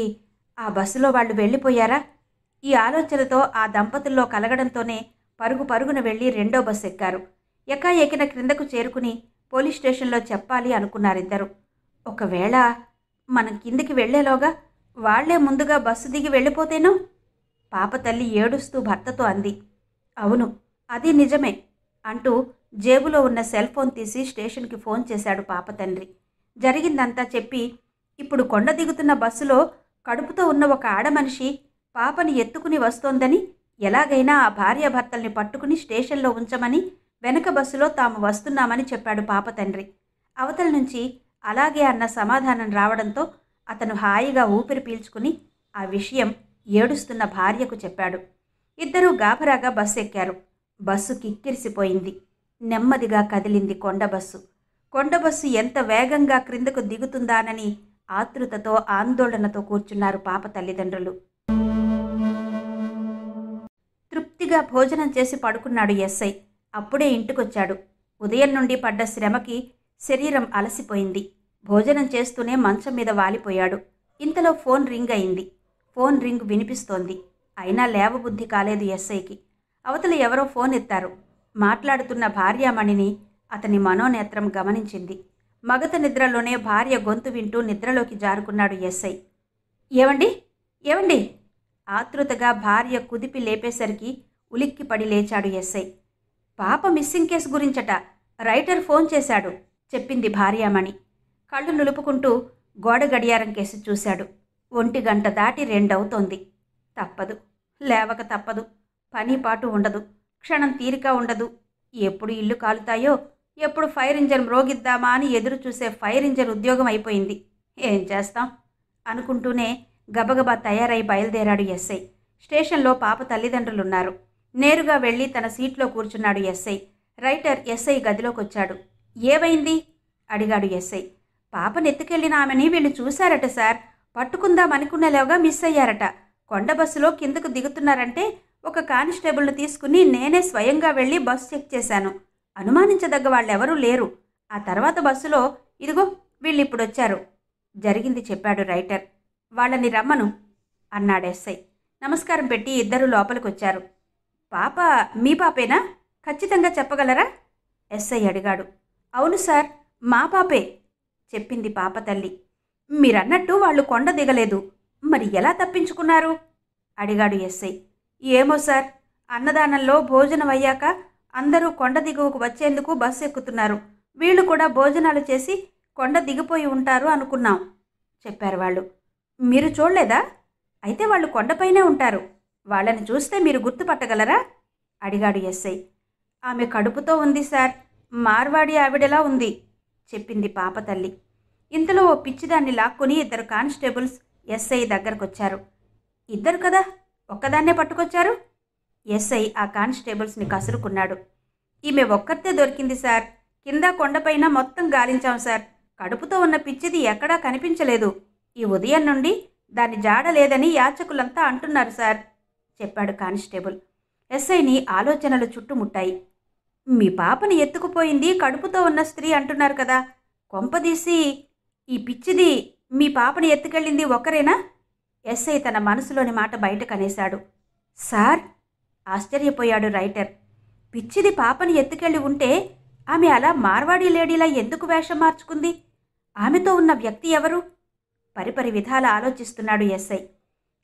ఆ బస్సులో వాళ్ళు వెళ్ళిపోయారా? ఈ ఆలోచనతో ఆ దంపతుల్లో కలగడంతోనే పరుగు పరుగున వెళ్ళి రెండో బస్సు ఎక్కారు. ఎక్కిన క్రిందకు చేరుకుని పోలీస్ స్టేషన్లో చెప్పాలి అనుకున్నారిద్దరు. ఒకవేళ మనం కిందికి వెళ్లేలోగా వాళ్లే ముందుగా బస్సు దిగి వెళ్ళిపోతేనో? పాప తల్లి ఏడుస్తూ భర్తతో అంది. అవును, అది నిజమే అంటూ జేబులో ఉన్న సెల్ ఫోన్ తీసి స్టేషన్కి ఫోన్ చేశాడు పాప తండ్రి. జరిగిందంతా చెప్పి, ఇప్పుడు కొండ దిగుతున్న బస్సులో కడుపుతో ఉన్న ఒక ఆడమనిషి పాపని ఎత్తుకుని వస్తోందని, ఎలాగైనా ఆ భార్యాభర్తల్ని పట్టుకుని స్టేషన్లో ఉంచమని, వెనక బస్సులో తాము వస్తున్నామని చెప్పాడు పాప తండ్రి. అవతల నుంచి అలాగే అన్న సమాధానం రావడంతో అతను హాయిగా ఊపిరి పీల్చుకుని ఆ విషయం ఏడుస్తున్న భార్యకు చెప్పాడు. ఇద్దరూ గాభరాగా బస్సు ఎక్కారు. బస్సు కిక్కిరిసిపోయింది. నెమ్మదిగా కదిలింది కొండబస్సు. కొండబస్సు ఎంత వేగంగా క్రిందకు దిగుతుందానని ఆతృతతో ఆందోళనతో కూర్చున్నారు పాప తల్లిదండ్రులు. తృప్తిగా భోజనం చేసి పడుకున్నాడు ఎస్ఐ. అప్పుడే ఇంటికొచ్చాడు. ఉదయం నుండి పడ్డ శ్రమకి శరీరం అలసిపోయింది. భోజనం చేస్తూనే మంచం మీద వాలిపోయాడు. ఇంతలో ఫోన్ రింగ్ అయింది. ఫోన్ రింగ్ వినిపిస్తోంది. అయినా లేవబుద్ధి కాలేదు ఎస్ఐకి. అవతల ఎవరో ఫోన్ ఎత్తారు. మాట్లాడుతున్న భార్యామణిని అతని మనోనేత్రం గమనించింది. మగత నిద్రలోనే భార్య గొంతు వింటూ నిద్రలోకి జారుకున్నాడు ఎస్ఐ. ఏవండి, ఏవండి? ఆతృతగా భార్య కుదిపి లేపేసరికి ఉలిక్కిపడి లేచాడు ఎస్ఐ. పాప మిస్సింగ్ కేసు గురించట రైటర్ ఫోన్ చేశాడు, చెప్పింది భార్యామణి. కళ్ళు నులుపుకుంటూ గోడ గడియారం కేసు చూశాడు. 1 గంట దాటి 2 అవుతోంది. తప్పదు, లేవక తప్పదు. పని పాటు ఉండదు, క్షణం తీరిక ఉండదు. ఎప్పుడు ఇల్లు కాలుతాయో, ఎప్పుడు ఫైర్ ఇంజన్ మ్రోగిద్దామా అని ఎదురు చూసే ఫైర్ ఇంజన్ ఉద్యోగం అయిపోయింది. ఏం చేస్తాం అనుకుంటూనే గబగబా తయారై బయలుదేరాడు ఎస్ఐ. స్టేషన్లో పాప తల్లిదండ్రులున్నారు. నేరుగా వెళ్ళి తన సీట్లో కూర్చున్నాడు ఎస్ఐ. Writer SI గదిలోకొచ్చాడు. ఏమైంది అడిగాడు ఎస్ఐ. పాపనెత్తుకెళ్లిన ఆమెని వీళ్ళు చూశారట సార్. పట్టుకుందామనుకునేలోగా మిస్ అయ్యారట. కొండ బస్సులో కిందకు దిగుతున్నారంటే ఒక కానిస్టేబుల్ను తీసుకుని నేనే స్వయంగా వెళ్ళి బస్సు చెక్ చేశాను. అనుమానించదగ్గ వాళ్ళెవరూ లేరు. ఆ తర్వాత బస్సులో ఇదిగో వీళ్ళిప్పుడొచ్చారు. జరిగింది చెప్పాడు రైటర్. వాళ్ళని రమ్మను అన్నాడు ఎస్ఐ. నమస్కారం పెట్టి ఇద్దరు లోపలికొచ్చారు. పాప మీ పాపేనా? ఖచ్చితంగా చెప్పగలరా? ఎస్ఐ అడిగాడు. అవును సార్, మా పాపే, చెప్పింది పాప తల్లి. మీరన్నట్టు వాళ్ళు కొండ దిగలేదు, మరి ఎలా తప్పించుకున్నారు అడిగాడు ఎస్ఐ. ఏమో సార్, అన్నదానంలో భోజనం అయ్యాక అందరూ కొండ దిగువకు వచ్చేందుకు బస్సు ఎక్కుతున్నారు. వీళ్ళు కూడా భోజనాలు చేసి కొండ దిగిపోయి ఉంటారు అనుకున్నాం, చెప్పారు వాళ్ళు. మీరు చూడలేదా? అయితే వాళ్ళు కొండపైనే ఉంటారు. వాళ్ళని చూస్తే మీరు గుర్తుపట్టగలరా అడిగాడు ఎస్ఐ. ఆమె కడుపుతో ఉంది సార్, మార్వాడి ఆవిడలా ఉంది, చెప్పింది పాప తల్లి. ఇంతలో ఓ పిచ్చిదాన్ని లాక్కుని 2 కానిస్టేబుల్స్ ఎస్ఐ దగ్గరకొచ్చారు. ఇద్దరు కదా, ఒక్కదాన్నే పట్టుకొచ్చారు? ఎస్ఐ ఆ కానిస్టేబుల్స్ని కసురుకున్నాడు. ఈమె ఒక్కరితే దొరికింది సార్. కింద కొండపైన మొత్తం గాలించాం సార్. కడుపుతో ఉన్న పిచ్చిది ఎక్కడా కనిపించలేదు. ఈ ఉదయం నుండి దాని జాడ లేదని యాచకులంతా అంటున్నారు సార్, చెప్పాడు కానిస్టేబుల్. ఎస్ఐని ఆలోచనలు చుట్టుముట్టాయి. మీ పాపని ఎత్తుకుపోయింది కడుపుతో ఉన్న స్త్రీ అంటున్నారు కదా, కొంపదీసి ఈ పిచ్చిది మీ పాపని ఎత్తుకెళ్ళింది ఒకరేనా? ఎస్ఐ తన మనసులోని మాట బయట కనేశాడు. సార్, ఆశ్చర్యపోయాడు రైటర్. పిచ్చిది పాపని ఎత్తుకెళ్ళి ఉంటే ఆమె అలా మార్వాడీ లేడీలా ఎందుకు వేషం మార్చుకుంది? ఆమెతో ఉన్న వ్యక్తి ఎవరు? పరిపరి విధాల ఆలోచిస్తున్నాడు ఎస్ఐ.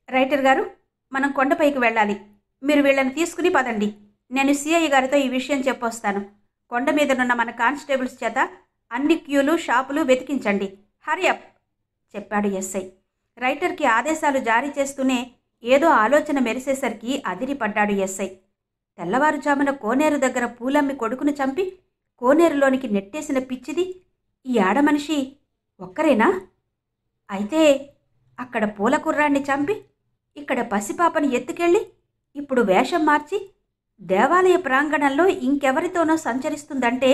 రైటర్ గారు, మనం కొండపైకి వెళ్ళాలి. మీరు వీళ్ళని తీసుకుని పదండి. నేను సిఐ గారితో ఈ విషయం చెప్పొస్తాను. కొండ మీదనున్న మన కానిస్టేబుల్స్ చేత అన్ని క్యూలు, షాపులు వెతికించండి. హరియప్, చెప్పాడు ఎస్ఐ. రైటర్కి ఆదేశాలు జారీ చేస్తూనే ఏదో ఆలోచన మెరిసేసరికి అదిరిపడ్డాడు ఎస్ఐ. తెల్లవారుజామున కోనేరు దగ్గర పూలమ్మి కొడుకును చంపి కోనేరులోనికి నెట్టేసిన పిచ్చిది ఈ ఆడమనిషి ఒక్కరేనా? అయితే అక్కడ పూల కుర్రాన్ని చంపి ఇక్కడ పసిపాపని ఎత్తుకెళ్ళి ఇప్పుడు వేషం మార్చి దేవాలయ ప్రాంగణంలో ఇంకెవరితోనో సంచరిస్తుందంటే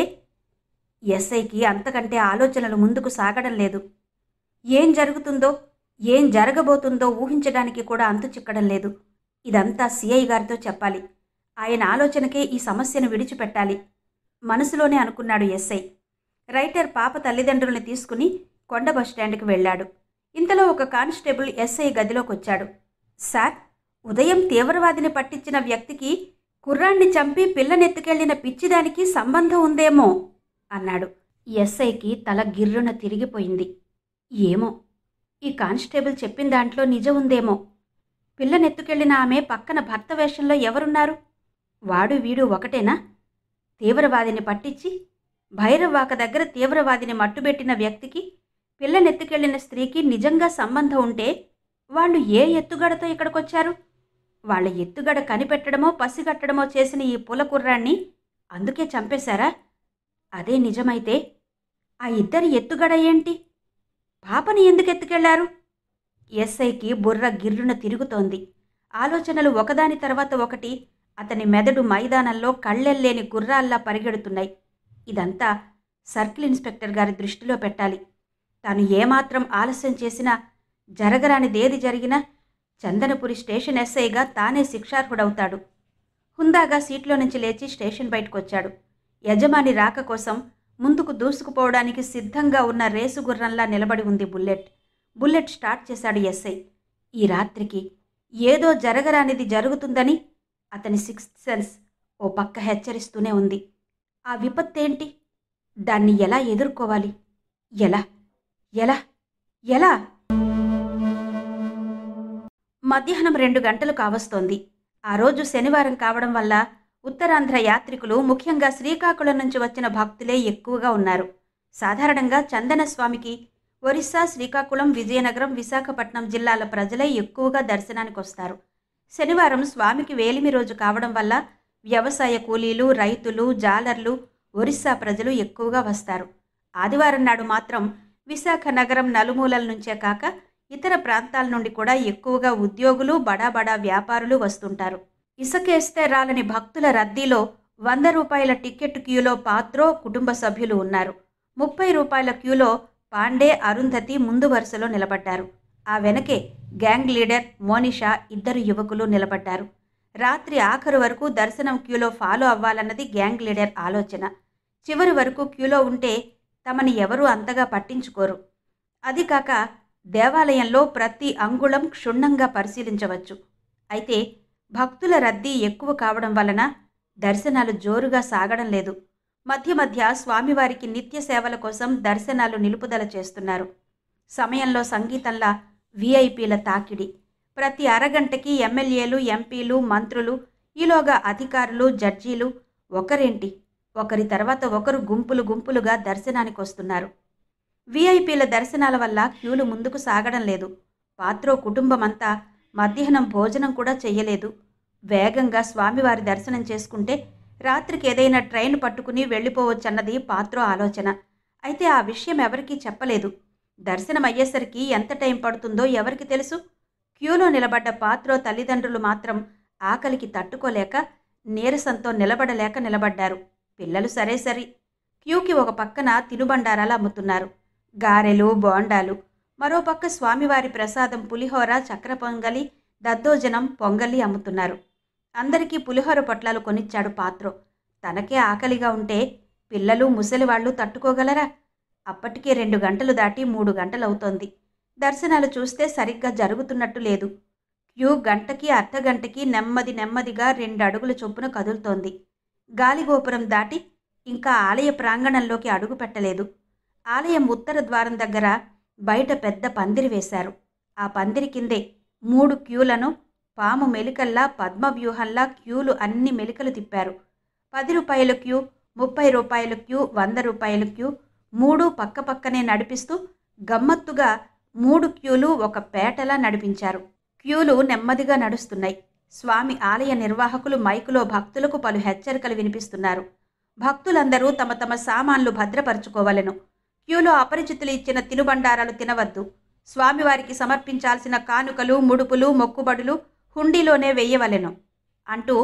ఎస్ఐకి అంతకంటే ఆలోచనలు ముందుకు సాగడం లేదు. ఏం జరుగుతుందో, ఏం జరగబోతుందో ఊహించడానికి కూడా అంతు చిక్కడం లేదు. ఇదంతా సిఐ గారితో చెప్పాలి. ఆయన ఆలోచనకే ఈ సమస్యను విడిచిపెట్టాలి మనసులోనే అనుకున్నాడు ఎస్ఐ. రైటర్ పాప తల్లిదండ్రుల్ని తీసుకుని కొండ బస్టాండ్కి వెళ్ళాడు. ఇంతలో ఒక కానిస్టేబుల్ ఎస్ఐ గదిలోకొచ్చాడు. సార్, ఉదయం తీవ్రవాదిని పట్టించిన వ్యక్తికి కుర్రాన్ని చంపి పిల్లనెత్తుకెళ్లిన పిచ్చిదానికి సంబంధం ఉందేమో అన్నాడు. ఎస్ఐకి తల గిర్రున తిరిగిపోయింది. ఏమో, ఈ కానిస్టేబుల్ చెప్పిన దాంట్లో నిజం ఉందేమో. పిల్లనెత్తుకెళ్లిన ఆమె పక్కన భర్త వేషంలో ఎవరున్నారు? వాడు వీడు ఒకటేనా? తీవ్రవాదిని పట్టించి భైరవ్వాక దగ్గర తీవ్రవాదిని మట్టుబెట్టిన వ్యక్తికి పిల్లనెత్తుకెళ్లిన స్త్రీకి నిజంగా సంబంధం ఉంటే వాళ్ళు ఏ ఎత్తుగడతో ఇక్కడికొచ్చారు? వాళ్ళ ఎత్తుగడ కనిపెట్టడమో పసిగట్టడమో చేసిన ఈ పులకుర్రాన్ని అందుకే చంపేశారా? అదే నిజమైతే ఆ ఇద్దరి ఎత్తుగడ ఏంటి? పాపని ఎందుకు ఎత్తుకెళ్లారు? ఎస్ఐకి బుర్ర గిర్రున తిరుగుతోంది. ఆలోచనలు ఒకదాని తర్వాత ఒకటి అతని మెదడు మైదానంలో కళ్ళెల్లేని గుర్రాల్లా పరిగెడుతున్నాయి. ఇదంతా సర్కిల్ ఇన్స్పెక్టర్ గారి దృష్టిలో పెట్టాలి. తాను ఏమాత్రం ఆలస్యం చేసినా, జరగరానిదేది జరిగినా చందనపురి స్టేషన్ ఎస్ఐగా తానే శిక్షార్హుడవుతాడు. హుందాగా సీట్లో నుంచి లేచి స్టేషన్ బయటకొచ్చాడు. యజమాని రాక కోసం ముందుకు దూసుకుపోవడానికి సిద్ధంగా ఉన్న రేసు గుర్రంలా నిలబడి ఉంది బుల్లెట్. బుల్లెట్ స్టార్ట్ చేశాడు ఎస్ఐ. ఈ రాత్రికి ఏదో జరగరానిది జరుగుతుందని అతని సిక్స్త్ సెన్స్ ఓ పక్క హెచ్చరిస్తూనే ఉంది. ఆ విపత్తేంటి? దాన్ని ఎలా ఎదుర్కోవాలి? ఎలా ఎలా ఎలా? మధ్యాహ్నం 2 గంటలు కావస్తోంది. ఆ రోజు శనివారం కావడం వల్ల ఉత్తరాంధ్ర యాత్రికులు, ముఖ్యంగా శ్రీకాకుళం నుంచి వచ్చిన భక్తులే ఎక్కువగా ఉన్నారు. సాధారణంగా చందనస్వామికి ఒరిస్సా, శ్రీకాకుళం, విజయనగరం, విశాఖపట్నం జిల్లాల ప్రజలే ఎక్కువగా దర్శనానికి వస్తారు. శనివారం స్వామికి వేలిమి రోజు కావడం వల్ల వ్యవసాయ కూలీలు, రైతులు, జాలర్లు, ఒరిస్సా ప్రజలు ఎక్కువగా వస్తారు. ఆదివారం నాడు మాత్రం విశాఖ నగరం నలుమూలల నుంచే కాక ఇతర ప్రాంతాల నుండి కూడా ఎక్కువగా ఉద్యోగులు, బడా వ్యాపారులు వస్తుంటారు. ఇసుకేస్తే రాలని భక్తుల రద్దీలో 100 రూపాయల టికెట్ క్యూలో పాత్రో, కుటుంబ సభ్యులు ఉన్నారు. 30 రూపాయల క్యూలో పాండే, అరుంధతి ముందు వరుసలో నిలబడ్డారు. ఆ వెనకే గ్యాంగ్ లీడర్ మోనిషా, 2 యువకులు నిలబడ్డారు. రాత్రి ఆఖరు వరకు దర్శనం క్యూలో ఫాలో అవ్వాలన్నది గ్యాంగ్ లీడర్ ఆలోచన. చివరి వరకు క్యూలో ఉంటే తమని ఎవరూ అంతగా పట్టించుకోరు. అది కాక దేవాలయంలో ప్రతి అంగుళం క్షుణ్ణంగా పరిశీలించవచ్చు. అయితే భక్తుల రద్దీ ఎక్కువ కావడం వలన దర్శనాలు జోరుగా సాగడం లేదు. మధ్య మధ్య స్వామివారికి నిత్య సేవల కోసం దర్శనాలు నిలుపుదల చేస్తున్నారు. సమయంలో సంగీతంలా విఐపీల తాకిడి. ప్రతి అరగంటకి ఎమ్మెల్యేలు, ఎంపీలు, మంత్రులు, ఈలోగా అధికారులు, జడ్జీలు ఒకరేంటి ఒకరి తర్వాత ఒకరు గుంపులు గుంపులుగా దర్శనానికి వస్తున్నారు. విఐపీల దర్శనాల వల్ల క్యూలు ముందుకు సాగడం లేదు. పాత్రో కుటుంబమంతా మధ్యాహ్నం భోజనం కూడా చెయ్యలేదు. వేగంగా స్వామివారి దర్శనం చేసుకుంటే రాత్రికి ఏదైనా ట్రైన్ పట్టుకుని వెళ్ళిపోవచ్చన్నది పాత్రో ఆలోచన. అయితే ఆ విషయం ఎవరికీ చెప్పలేదు. దర్శనం అయ్యేసరికి ఎంత టైం పడుతుందో ఎవరికి తెలుసు? క్యూలో నిలబడ్డ పాత్రో తల్లిదండ్రులు మాత్రం ఆకలికి తట్టుకోలేక నీరసంతో నిలబడ్డారు. పిల్లలు సరే క్యూకి ఒక పక్కన తినుబండారాలు అమ్ముతున్నారు. గారెలు, బోండాలు. మరోపక్క స్వామివారి ప్రసాదం పులిహోర, చక్ర పొంగలి, దద్దోజనం, పొంగలి అమ్ముతున్నారు. అందరికీ పులిహోర పొట్లాలు కొనిచ్చాడు పాత్రో. తనకే ఆకలిగా ఉంటే పిల్లలు, ముసలివాళ్లు తట్టుకోగలరా? అప్పటికే 2 గంటలు దాటి 3 గంటలవుతోంది. దర్శనాలు చూస్తే సరిగ్గా జరుగుతున్నట్టు లేదు. క్యూ గంటకి, అర్ధగంటకి నెమ్మదిగా 2 అడుగుల చొప్పున కదులుతోంది. గాలిగోపురం దాటి ఇంకా ఆలయ ప్రాంగణంలోకి అడుగు పెట్టలేదు. ఆలయం ఉత్తర ద్వారం దగ్గర బయట పెద్ద పందిరి వేశారు. ఆ పందిరి కిందే 3 క్యూలను పాము మెలికల్లా, పద్మవ్యూహంలా క్యూలు అన్ని మెలికలు తిప్పారు. 10 రూపాయల క్యూ, 30 రూపాయల క్యూ, 100 రూపాయల క్యూ, 3 పక్కపక్కనే నడిపిస్తూ గమ్మత్తుగా 3 క్యూలు ఒక పేటలా నడిపించారు. క్యూలు నెమ్మదిగా నడుస్తున్నాయి. స్వామి ఆలయ నిర్వాహకులు మైకులో భక్తులకు పలు హెచ్చరికలు వినిపిస్తున్నారు. భక్తులందరూ తమ తమ సామాన్లు భద్రపరచుకోవలెను. క్యూలో అపరిచితులు ఇచ్చిన తినుబండారాలు తినవద్దు. స్వామివారికి సమర్పించాల్సిన కానుకలు, ముడుపులు, మొక్కుబడులు హుండీలోనే వెయ్యవలెను అంటూ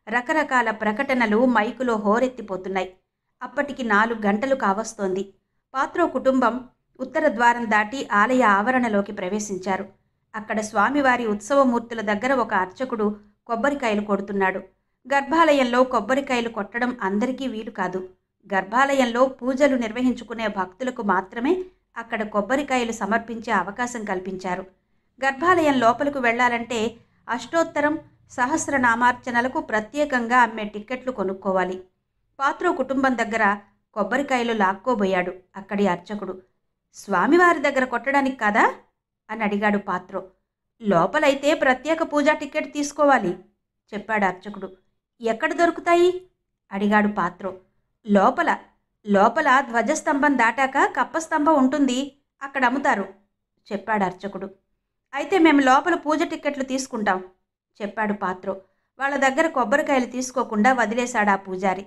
రకరకాల ప్రకటనలు మైకులో హోరెత్తిపోతున్నాయి. అప్పటికి 4 గంటలు కావస్తోంది. పాత్రో కుటుంబం ఉత్తర ద్వారం దాటి ఆలయ ఆవరణలోకి ప్రవేశించారు. అక్కడ స్వామివారి ఉత్సవమూర్తుల దగ్గర ఒక అర్చకుడు కొబ్బరికాయలు కొడుతున్నాడు. గర్భాలయంలో కొబ్బరికాయలు కొట్టడం అందరికీ వీలు కాదు. గర్భాలయంలో పూజలు నిర్వహించుకునే భక్తులకు మాత్రమే అక్కడ కొబ్బరికాయలు సమర్పించే అవకాశం కల్పించారు. గర్భాలయం లోపలకు వెళ్లాలంటే అష్టోత్తరం, సహస్రనామార్చనలకు ప్రత్యేకంగా అమ్మే టిక్కెట్లు కొనుక్కోవాలి. పాత్రో కుటుంబం దగ్గర కొబ్బరికాయలు లాక్కోబోయాడు అక్కడి అర్చకుడు. స్వామివారి దగ్గర కొట్టడానికి కాదా అని అడిగాడు పాత్రో. లోపలైతే ప్రత్యేక పూజా టిక్కెట్ తీసుకోవాలి చెప్పాడు అర్చకుడు. ఎక్కడ దొరుకుతాయి అడిగాడు పాత్రో. లోపల లోపల ధ్వజస్తంభం దాటాక కప్పస్తంభం ఉంటుంది, అక్కడ అమ్ముతారు చెప్పాడు అర్చకుడు. అయితే మేము లోపల పూజ టిక్కెట్లు తీసుకుంటాం చెప్పాడు పాత్రో. వాళ్ళ దగ్గర కొబ్బరికాయలు తీసుకోకుండా వదిలేశాడు ఆ పూజారి.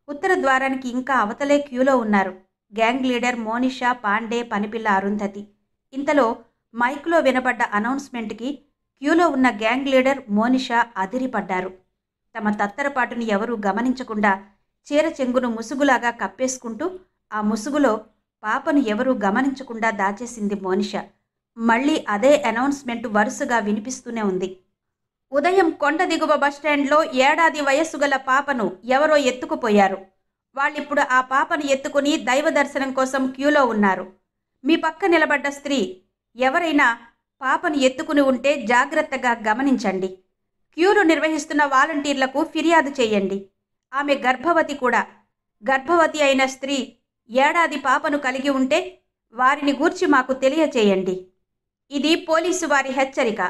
ఉత్తర ద్వారానికి ఇంకా అవతలే క్యూలో ఉన్నారు గ్యాంగ్ లీడర్ మోనిషా, పాండే, పనిపిల్ల అరుంధతి. ఇంతలో మైక్లో వినబడ్డ అనౌన్స్మెంట్కి క్యూలో ఉన్న గ్యాంగ్ లీడర్ మోనిషా అదిరిపడ్డారు. తమ తత్తరపాటుని ఎవరూ గమనించకుండా చీర చెంగును ముసుగులాగా కప్పేసుకుంటూ ఆ ముసుగులో పాపను ఎవరూ గమనించకుండా దాచేసింది మోనిషా. మళ్ళీ అదే అనౌన్స్మెంట్ వరుసగా వినిపిస్తూనే ఉంది. ఉదయం కొండ దిగువ బస్టాండ్లో 1 ఏడాది వయస్సు గల పాపను ఎవరో ఎత్తుకుపోయారు. వాళ్ళిప్పుడు ఆ పాపను ఎత్తుకుని దైవ దర్శనం కోసం క్యూలో ఉన్నారు. మీ పక్క నిలబడ్డ స్త్రీ ఎవరైనా పాపను ఎత్తుకుని ఉంటే జాగ్రత్తగా గమనించండి. క్యూలు నిర్వహిస్తున్న వాలంటీర్లకు ఫిర్యాదు చేయండి. ఆమె గర్భవతి కూడా. గర్భవతి అయిన స్త్రీ 1 ఏడాది పాపను కలిగి ఉంటే వారిని గూర్చి మాకు తెలియచేయండి. ఇది పోలీసు వారి హెచ్చరిక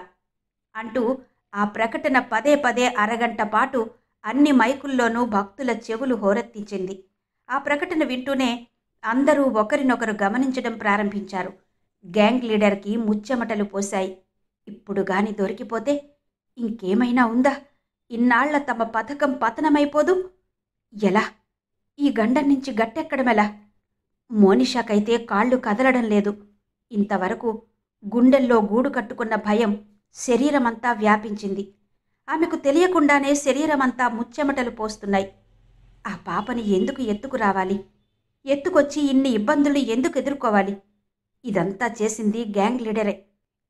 అంటూ ఆ ప్రకటన పదే పదే అరగంట పాటు అన్ని మైకుల్లోనూ భక్తుల చెవులు హోరెత్తించింది. ఆ ప్రకటన వింటూనే అందరూ ఒకరినొకరు గమనించడం ప్రారంభించారు. గ్యాంగ్ లీడర్కి ముచ్చెమటలు పోశాయి. ఇప్పుడు గాని దొరికిపోతే ఇంకేమైనా ఉందా? ఇన్నాళ్ల తమ పథకం పతనమైపోదు. ఎలా? ఈ గండం నుంచి గట్టెక్కడమెలా? మోనిషాకైతే కాళ్ళు కదలడం లేదు. ఇంతవరకు గుండెల్లో గూడు కట్టుకున్న భయం శరీరమంతా వ్యాపించింది. ఆమెకు తెలియకుండానే శరీరమంతా ముచ్చెమటలు పోస్తున్నాయి. ఆ పాపని ఎందుకు ఎత్తుకురావాలి? ఎత్తుకొచ్చి ఇన్ని ఇబ్బందులు ఎందుకు ఎదుర్కోవాలి? ఇదంతా చేసింది గ్యాంగ్ లీడరే.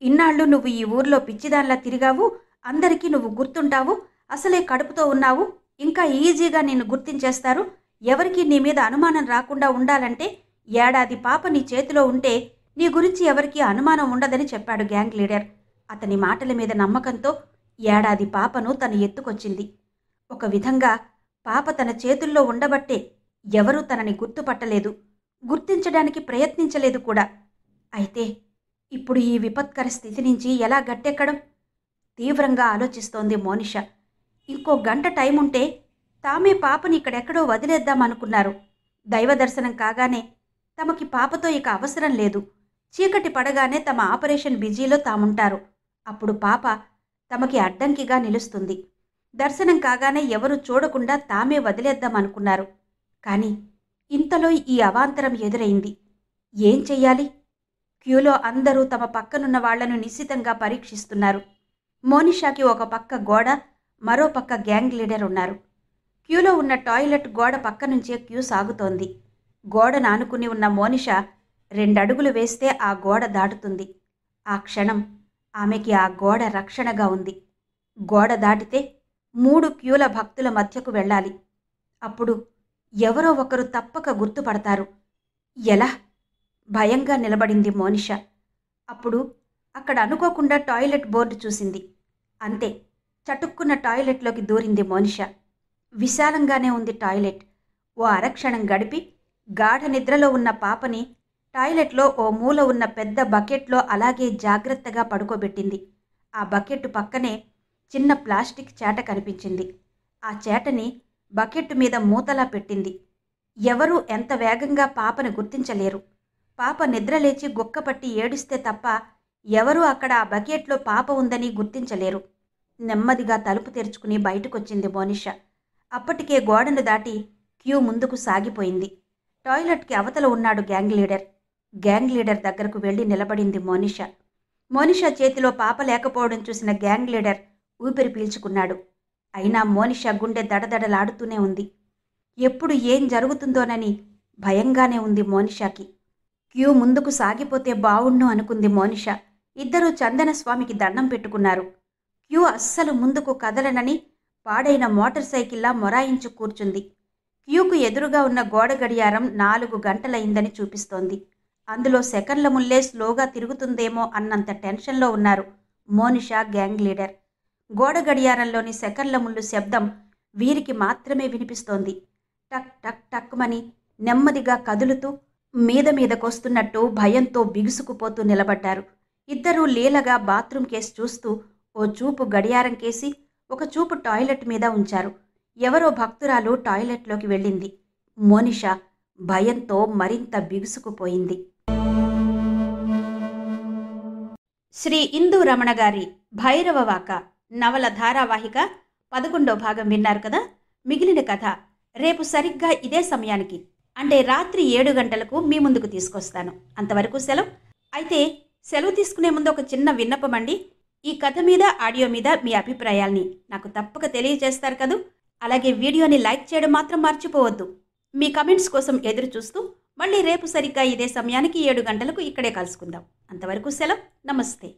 ఇన్నాళ్ళు నువ్వు ఈ ఊర్లో పిచ్చిదాన్లా తిరిగావు, అందరికీ నువ్వు గుర్తుంటావు, అసలే కడుపుతో ఉన్నావు, ఇంకా ఈజీగా నిన్ను గుర్తించేస్తారు. ఎవరికీ నీ మీద అనుమానం రాకుండా ఉండాలంటే 1 ఏడాది పాప నీ చేతిలో ఉంటే నీ గురించి ఎవరికీ అనుమానం ఉండదని చెప్పాడు గ్యాంగ్ లీడర్. అతని మాటల మీద నమ్మకంతో 1 ఏడాది పాపను తను ఎత్తుకొచ్చింది. ఒక విధంగా పాప తన చేతుల్లో ఉండబట్టే ఎవరూ తనని గుర్తుపట్టలేదు, గుర్తించడానికి ప్రయత్నించలేదు కూడా. అయితే ఇప్పుడు ఈ విపత్కర స్థితి నుంచి ఎలా గట్టెక్కడం? తీవ్రంగా ఆలోచిస్తోంది మోనిషా. ఇంకో గంట టైం ఉంటే తామే పాపని ఇక్కడెక్కడో వదిలేద్దామనుకున్నారు. దైవ దర్శనం కాగానే తమకి పాపతో ఇక అవసరం లేదు. చీకటి పడగానే తమ ఆపరేషన్ బిజీలో తాముంటారు. అప్పుడు పాప తమకి అడ్డంకిగా నిలుస్తుంది. దర్శనం కాగానే ఎవరు చూడకుండా తామే వదిలేద్దామనుకున్నారు. కానీ ఇంతలో ఈ అవాంతరం ఎదురైంది. ఏం చెయ్యాలి? క్యూలో అందరూ తమ పక్కనున్న వాళ్లను నిశ్చితంగా పరీక్షిస్తున్నారు. మోనిషాకి ఒక పక్క గోడ, మరో పక్క గ్యాంగ్ లీడర్ ఉన్నారు. క్యూలో ఉన్న టాయిలెట్ గోడ పక్క నుంచే క్యూ సాగుతోంది. గోడను ఆనుకుని ఉన్న మోనిషా 2 అడుగులు వేస్తే ఆ గోడ దాటుతుంది. ఆ క్షణం ఆమెకి ఆ గోడ రక్షణగా ఉంది. గోడ దాటితే 3 క్యూల భక్తుల మధ్యకు వెళ్ళాలి. అప్పుడు ఎవరో ఒకరు తప్పక గుర్తుపడతారు. ఎలా? భయంగా నిలబడింది మోనిషా. అప్పుడు అక్కడ అనుకోకుండా టాయిలెట్ బోర్డు చూసింది. అంతే, చటుక్కున్న టాయిలెట్లోకి దూరింది మోనిషా. విశాలంగానే ఉంది టాయిలెట్. ఓ అరక్షణం గడిపి గాఢ నిద్రలో ఉన్న పాపని టాయిలెట్లో ఓ మూల ఉన్న పెద్ద బకెట్లో అలాగే జాగ్రత్తగా పడుకోబెట్టింది. ఆ బకెట్ పక్కనే చిన్న ప్లాస్టిక్ చేట కనిపించింది. ఆ చేటని బకెట్ మీద మూతలా పెట్టింది. ఎవరూ ఎంత వేగంగా పాపను గుర్తించలేరు. పాప నిద్రలేచి గుక్కపట్టి ఏడిస్తే తప్ప ఎవరూ అక్కడ ఆ బకెట్లో పాప ఉందని గుర్తించలేరు. నెమ్మదిగా తలుపు తెరుచుకుని బయటకొచ్చింది మోనిషా. అప్పటికే గోడను దాటి క్యూ ముందుకు సాగిపోయింది. టాయిలెట్కి అవతల ఉన్నాడు గ్యాంగ్ లీడర్. గ్యాంగ్ లీడర్ దగ్గరకు వెళ్ళి నిలబడింది మోనిషా. మోనిషా చేతిలో పాప లేకపోవడం చూసిన గ్యాంగ్ లీడర్ ఊపిరి పీల్చుకున్నాడు. అయినా మోనిష గుండె దడదడలాడుతూనే ఉంది. ఎప్పుడు ఏం జరుగుతుందోనని భయంగానే ఉంది మోనిషాకి. క్యూ ముందుకు సాగిపోతే బావుణ్ణు అనుకుంది మోనిష. ఇద్దరూ చందనస్వామికి దండం పెట్టుకున్నారు. క్యూ అస్సలు ముందుకు కదలనని పాడైన మోటార్ సైకిల్లా మొరాయించు కూర్చుంది. క్యూకు ఎదురుగా ఉన్న గోడ గడియారం 4 గంటలయిందని చూపిస్తోంది. అందులో సెకన్ల ముల్లే స్లోగా తిరుగుతుందేమో అన్నంత టెన్షన్లో ఉన్నారు మోనిష, గ్యాంగ్ లీడర్. గోడ గడియారంలోని సెకన్ల ముళ్ళు శబ్దం వీరికి మాత్రమే వినిపిస్తోంది. టక్ టక్ టక్మని నెమ్మదిగా కదులుతూ మీదకొస్తున్నట్టు భయంతో బిగుసుకుపోతూ నిలబడ్డారు. ఇద్దరూ లీలగా బాత్రూమ్ కేసి చూస్తూ ఓ చూపు గడియారం కేసి ఒక చూపు టాయిలెట్ మీద ఉంచారు. ఎవరో భక్తురాలు టాయిలెట్లోకి వెళ్ళింది. మోనిష భయంతో మరింత బిగుసుకుపోయింది. శ్రీ ఇందూ రమణ గారి భైరవవాక నవల ధారావాహిక 11వ భాగం విన్నారు కదా. మిగిలిన కథ రేపు సరిగ్గా ఇదే సమయానికి, అంటే రాత్రి 7 గంటలకు మీ ముందుకు తీసుకొస్తాను. అంతవరకు సెలవు. అయితే సెలవు తీసుకునే ముందు ఒక చిన్న విన్నపం అండి. ఈ కథ మీద, ఆడియో మీద మీ అభిప్రాయాల్ని నాకు తప్పక తెలియజేస్తారు కదూ. అలాగే వీడియోని లైక్ చేయడం మాత్రం మర్చిపోవద్దు. మీ కమెంట్స్ కోసం ఎదురు చూస్తూ మళ్ళీ రేపు సరిగ్గా ఇదే సమయానికి 7 గంటలకు ఇక్కడే కలుసుకుందాం. అంతవరకు సెలవు. నమస్తే.